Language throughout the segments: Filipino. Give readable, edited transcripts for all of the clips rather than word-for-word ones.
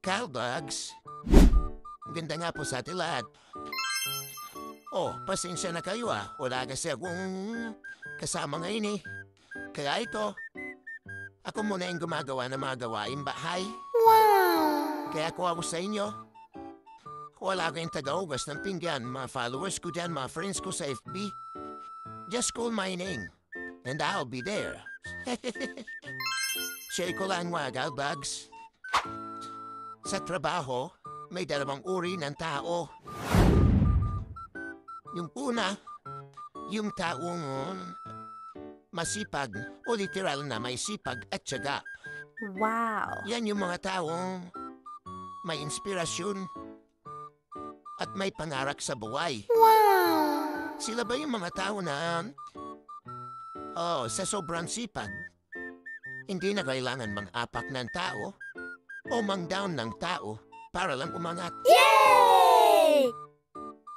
Caldogs. Ganda nga po sa atin lahat. Oh, pasensya na kayo Wala kasi akong kasama ngayon Kaya ito, ako muna yung gumagawa ng mga gawain bahay. Wow! Kaya ako sa inyo. Wala kayong taga-ugas ng pinggan, mga followers ko dyan, mga friends ko sa FB. Just call my name, and I'll be there. Share ko lang mga Caldogs. Sa trabaho, may dalawang uri ng tao. Yung una, yung taong masipag o literal na may sipag at tiyaga. Wow! Yan yung mga taong may inspirasyon at may pangarap sa buhay. Wow! Sila ba yung mga tao na sa sobrang sipag, hindi na kailangan mang-apak ng tao o mang-down ng tao para lang umangat? Yay!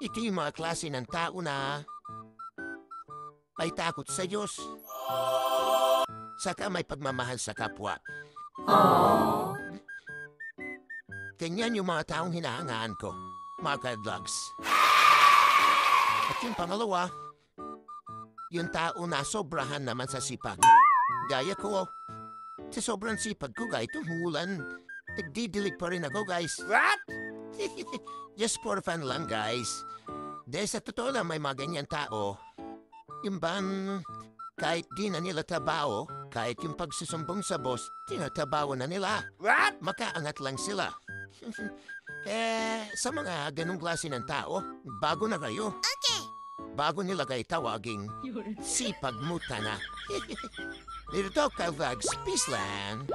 Ito yung mga klase ng tao na may takot sa Diyos. Saka may pagmamahal sa kapwa. Aww. Ganyan yung mga taong hinahangaan ko, mga Caldogs. At yung pangalawa, yung tao na sobrahan naman sa sipag. Gaya ko, sa sobrang sipag ko, kahit umulan, nagdidilig pa rin ako, guys. What? Just for fun lang, guys. Dahil sa totoo lang may mga ganyan tao, yung bang kahit di na nila trabaho, kahit yung pagsusumbong sa boss, tinatrabaho na nila. What? Makaangat lang sila. Sa mga ganong klase ng tao, bago na kayo. Okay. Bago nila kayo tawaging sipag muta na. Dito, Caldogs, peace land.